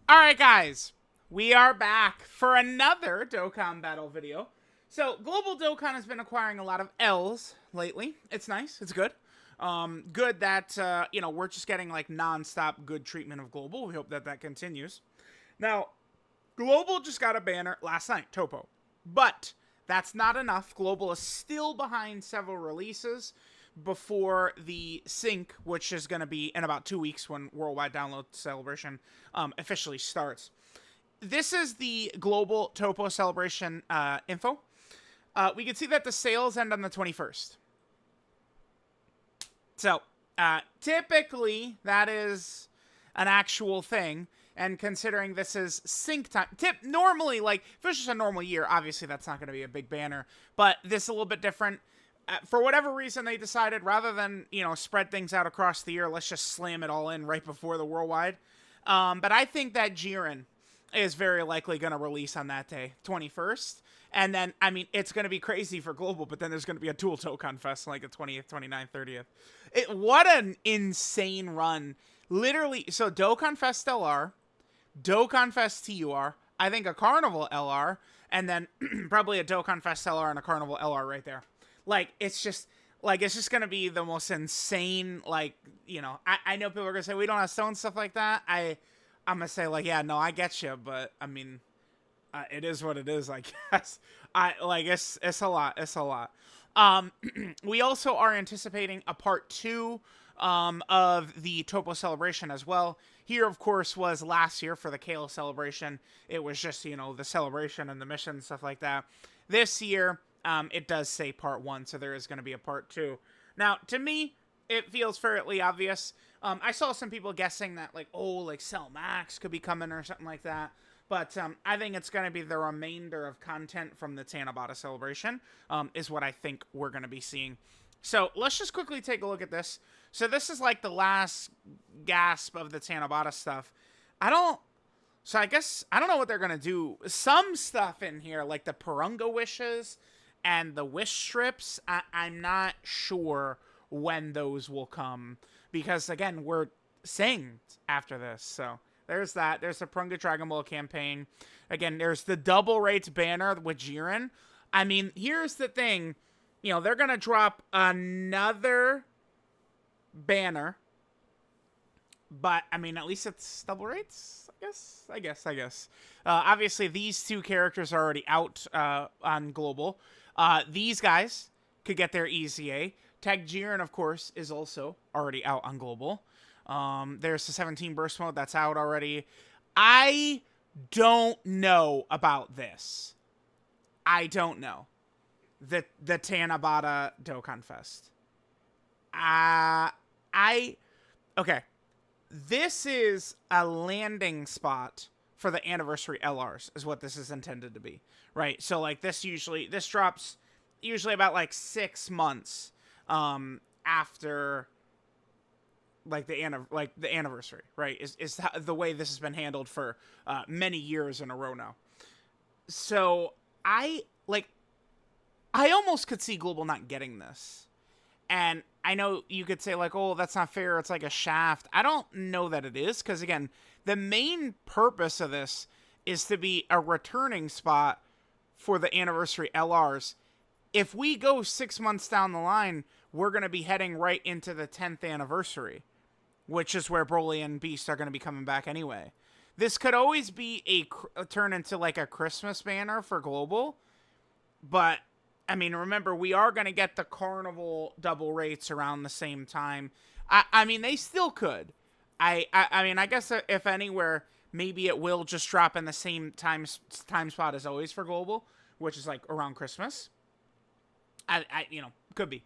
Alright guys, we are back for another Dokkan battle video. So, Global Dokkan has been acquiring a lot of L's lately. It's nice, it's good. Good that, we're just getting like non-stop good treatment of Global. We hope that that continues. Now, Global just got a banner last night, Topo. But that's not enough. Global is still behind several releases before the sync, which is going to be in about 2 weeks when Worldwide Download Celebration officially starts. This is the Global Topo Celebration info. We can see that the sales end on the 21st. So, typically, that is an actual thing. And considering this is sync time, normally, like, if it was just a normal year, obviously that's not going to be a big banner. But this is a little bit different. For whatever reason, they decided, rather than, spread things out across the year, let's just slam it all in right before the Worldwide. But I think that Jiren is very likely going to release on that day, 21st. And then, I mean, it's going to be crazy for Global, but then there's going to be a dual Dokkan Fest, like the 20th, 29th, 30th. What an insane run. Literally, so Dokkan Fest LR, Dokkan Fest TUR, I think a Carnival LR, and then probably a Dokkan Fest LR and a Carnival LR right there. Like, it's just going to be the most insane, like, I know people are going to say, we don't have stone stuff like that. I'm going to say, like, yeah, no, I get you, but, I mean, it is what it is, I guess. It's a lot. It's a lot. We also are anticipating a part 2 of the Topo celebration as well. Here, of course, was last year for the Kale celebration. It was just, the celebration and the mission and stuff like that. This year, it does say part 1, so there is going to be a part 2. Now, to me, it feels fairly obvious. I saw some people guessing that, like Cell Max could be coming or something like that. But I think it's going to be the remainder of content from the Tanabata celebration, is what I think we're going to be seeing. So let's just quickly take a look at this. So this is like the last gasp of the Tanabata stuff. So I guess, I don't know what they're going to do. Some stuff in here, like the Purunga wishes and the wish strips, I'm not sure when those will come. Because, again, we're synced after this. So there's that. There's the Purunga Dragon Ball campaign. Again, there's the double rates banner with Jiren. I mean, here's the thing. They're going to drop another banner. But, I mean, at least it's double rates, I guess. Obviously, these two characters are already out on Global. These guys could get their EZA. Tag Jiren, of course, is also already out on Global. There's the 17 burst mode that's out already. I don't know about this. I don't know. The Tanabata Dokkan Fest. Okay. This is a landing spot for the anniversary LRs, is what this is intended to be, right? So, like, this drops usually about, like, 6 months, after, like, the anniversary, right? Is the way this has been handled for, many years in a row now. So, I almost could see Global not getting this. And I know you could say, like, oh, that's not fair. It's like a shaft. I don't know that it is. Because, again, the main purpose of this is to be a returning spot for the anniversary LRs. If we go 6 months down the line, we're going to be heading right into the 10th anniversary. Which is where Broly and Beast are going to be coming back anyway. This could always be a turn into, like, a Christmas banner for Global. But, I mean, remember, we are going to get the Carnival double rates around the same time. I mean, they still could. I mean, I guess if anywhere, maybe it will just drop in the same time spot as always for Global, which is, like, around Christmas. Could be.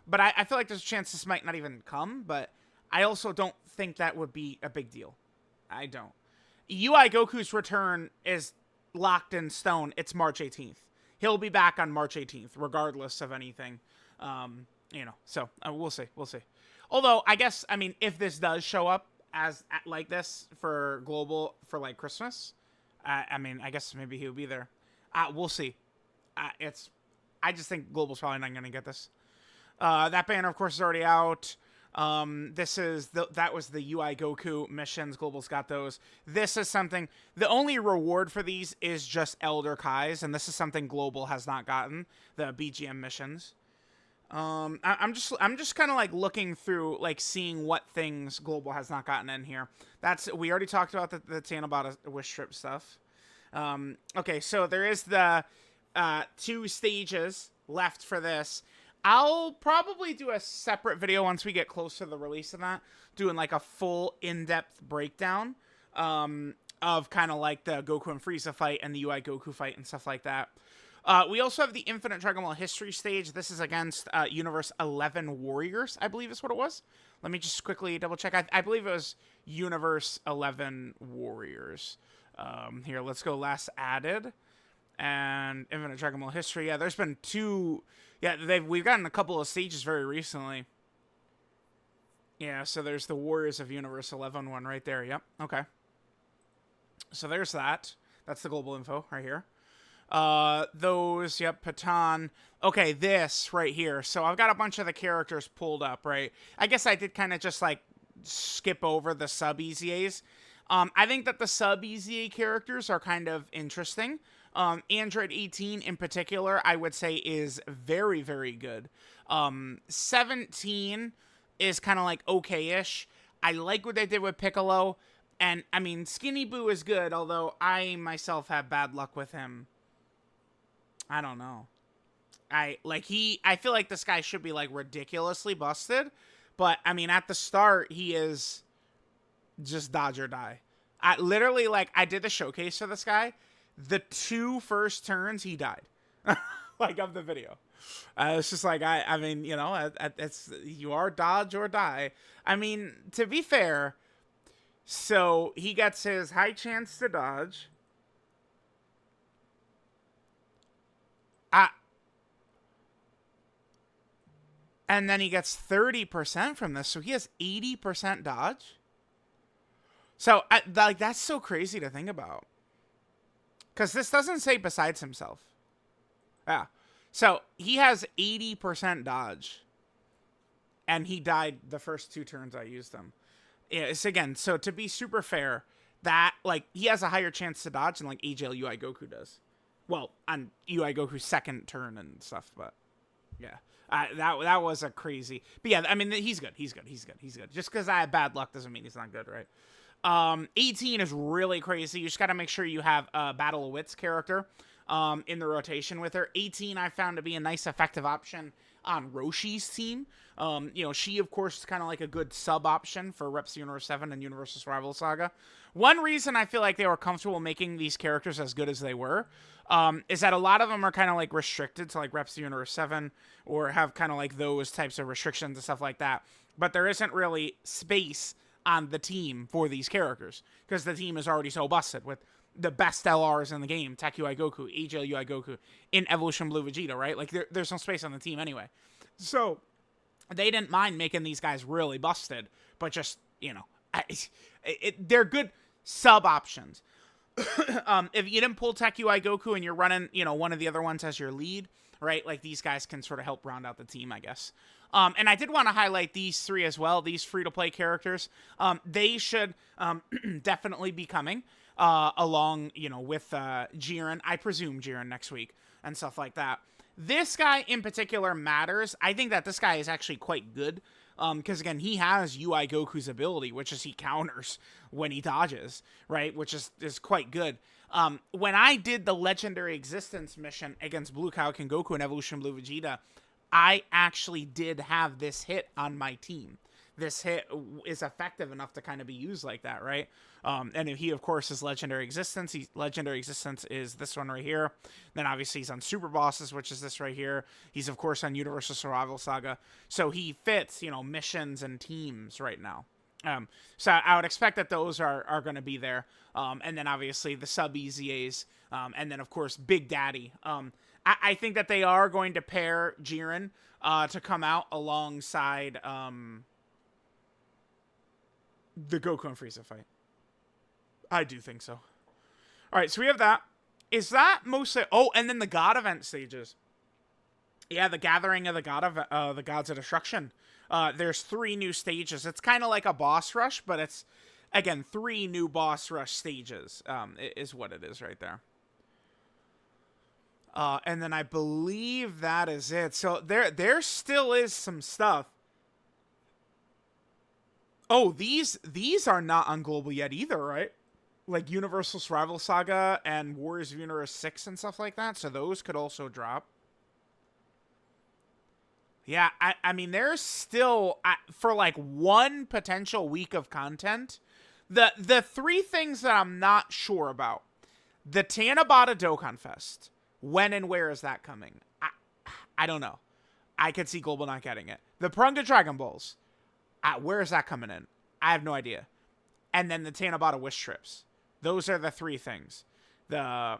But I feel like there's a chance this might not even come, but I also don't think that would be a big deal. I don't. UI Goku's return is locked in stone. It's March 18th. He'll be back on March 18th, regardless of anything. So we'll see. Although, I guess, I mean, if this does show up like this for Global for, like, Christmas, I mean, I guess maybe he'll be there. We'll see. I just think Global's probably not going to get this. That banner, of course, is already out. That was the UI Goku missions. Global's got those. This is something. The only reward for these is just Elder Kai's, and this is something Global has not gotten. The BGM missions. I'm just kind of like looking through, like seeing what things Global has not gotten in here. We already talked about the Tanabata wish trip stuff. Okay, so there is the 2 stages left for this. I'll probably do a separate video once we get close to the release of that, doing like a full in-depth breakdown of kind of like the Goku and Frieza fight and the UI Goku fight and stuff like that. We also have the Infinite Dragon Ball History stage. This is against Universe 11 Warriors, I believe is what it was. Let me just quickly double check. I believe it was Universe 11 Warriors. Here, let's go last added. And Infinite Dragon Ball History. Yeah, there's been 2... Yeah, we've gotten a couple of stages very recently. Yeah, so there's the Warriors of Universe 11 one right there. Yep, okay. So there's that. That's the global info right here. Yep, Patan. Okay, this right here. So I've got a bunch of the characters pulled up, right? I guess I did kind of just, like, skip over the sub-EZAs. I think that the sub-EZA characters are kind of interesting. Android 18 in particular, I would say is very, very good. 17 is kind of like okay-ish. I like what they did with Piccolo. And, I mean, Skinny Boo is good, although I myself have bad luck with him. I don't know. I feel like this guy should be, like, ridiculously busted. But, I mean, at the start, he is just dodge or die. Literally, like, I did the showcase for this guy. The 2 first turns, he died. Like, of the video. It's just like, I mean, you know, you are dodge or die. I mean, to be fair, so he gets his high chance to dodge. And then he gets 30% from this, so he has 80% dodge. So, like, that's so crazy to think about. Because this doesn't say besides himself. Yeah. So, he has 80% dodge. And he died the first 2 turns I used him. Yeah, it's again, so to be super fair, that, like, he has a higher chance to dodge than, like, AGL UI Goku does. Well, on UI Goku's second turn and stuff, but, yeah. That was a crazy... But, yeah, I mean, he's good. He's good. Just because I have bad luck doesn't mean he's not good, right? 18 is really crazy. You just got to make sure you have a Battle of Wits character in the rotation with her. 18 I found to be a nice effective option on Roshi's team. You know, she, of course, is kind of like a good sub option for Reps Universe 7 and Universal Survival Saga. One reason I feel like they were comfortable making these characters as good as they were is that a lot of them are kind of like restricted to like Reps Universe 7 or have kind of like those types of restrictions and stuff like that. But there isn't really space on the team for these characters because the team is already so busted with the best LRs in the game, Tech UI Goku, AGL UI Goku, in Evolution Blue Vegeta, right? Like, there's no space on the team anyway. So, they didn't mind making these guys really busted, but just, you know, they're good sub options. If you didn't pull Tech UI Goku and you're running, you know, one of the other ones as your lead, right? Like, these guys can sort of help round out the team, I guess. And I did want to highlight these 3 as well, these free-to-play characters. They should definitely be coming along, you know, with Jiren. I presume Jiren next week and stuff like that. This guy in particular matters. I think that this guy is actually quite good. Because, again, he has UI Goku's ability, which is he counters when he dodges, right? Which is quite good. When I did the Legendary Existence mission against Blue Kaioken Goku and Evolution Blue Vegeta, I actually did have this hit on my team. This hit is effective enough to kind of be used like that, right? And he, of course, is Legendary Existence. Legendary Existence is this one right here. Then, obviously, he's on Super Bosses, which is this right here. He's, of course, on Universal Survival Saga. So he fits, you know, missions and teams right now. So I would expect that those are going to be there. And then, obviously, the sub-EZAs. And then, of course, Big Daddy. I think that they are going to pair Jiren to come out alongside the Goku and Frieza fight. I do think so. All right, so we have that. Is that mostly... Oh, and then the God event stages. Yeah, the Gathering of the Gods of Destruction There's 3 new stages. It's kind of like a boss rush, but it's, again, 3 new boss rush stages, is what it is right there. And then I believe that is it. So there still is some stuff. Oh, these are not on global yet either, right? Like Universal Survival Saga and Warriors of Universe 6 and stuff like that. So those could also drop. Yeah, I mean, there's still, for like 1 potential week of content, the 3 things that I'm not sure about. The Tanabata Dokkan Fest. When and where is that coming? I don't know. I could see Global not getting it. The Purunga Dragon Balls. Where is that coming in? I have no idea. And then the Tanabata Wish Trips. Those are the 3 things. The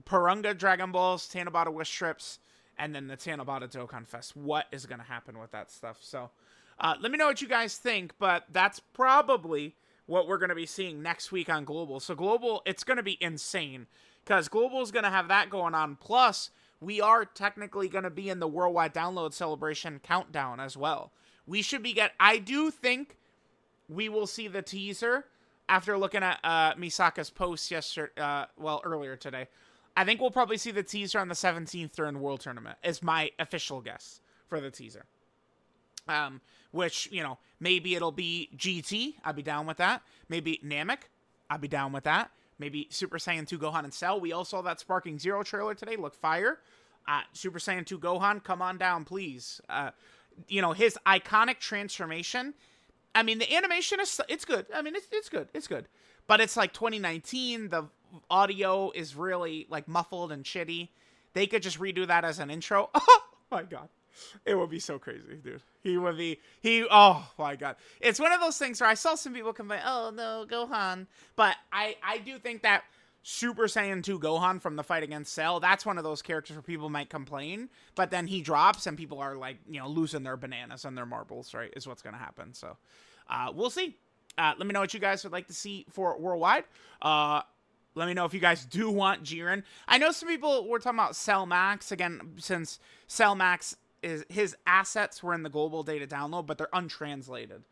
Purunga Dragon Balls, Tanabata Wish Trips, and then the Tanabata Dokkan Fest. What is going to happen with that stuff? So let me know what you guys think, but that's probably what we're going to be seeing next week on Global. So Global, it's going to be insane because Global is going to have that going on. Plus, we are technically going to be in the Worldwide Download Celebration countdown as well. We should be I do think we will see the teaser after looking at Misaka's post earlier today. I think we'll probably see the teaser on the 17th during World Tournament, is my official guess for the teaser. Which, maybe it'll be GT. I'd be down with that. Maybe Namek. I'd be down with that. Maybe Super Saiyan 2 Gohan and Cell. We all saw that Sparking Zero trailer today. Look fire. Super Saiyan 2 Gohan, come on down, please. His iconic transformation. I mean, the animation it's good. I mean, it's good. It's good. But it's like 2019. The audio is really like muffled and shitty. They could just redo that as an intro. Oh my god. It would be so crazy, dude. Oh my god. It's one of those things where I saw some people complain, oh no, Gohan. But I do think that Super Saiyan 2 Gohan from the fight against Cell, that's one of those characters where people might complain, but then he drops and people are like, losing their bananas and their marbles, right, is what's going to happen. So, we'll see. Let me know what you guys would like to see for Worldwide. Let me know if you guys do want Jiren. I know some people were talking about Cell Max, again, since Cell Max, his assets were in the global data download, but they're untranslated.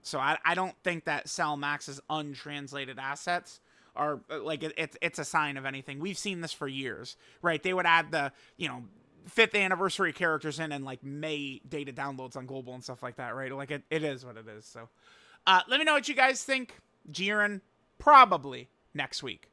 So I don't think that Cell Max's untranslated assets are like it's a sign of anything. We've seen this for years, right? They would add the 5th anniversary characters in and like May data downloads on global and stuff like that, right? Like it is what it is. So let me know what you guys think. Jiren probably next week.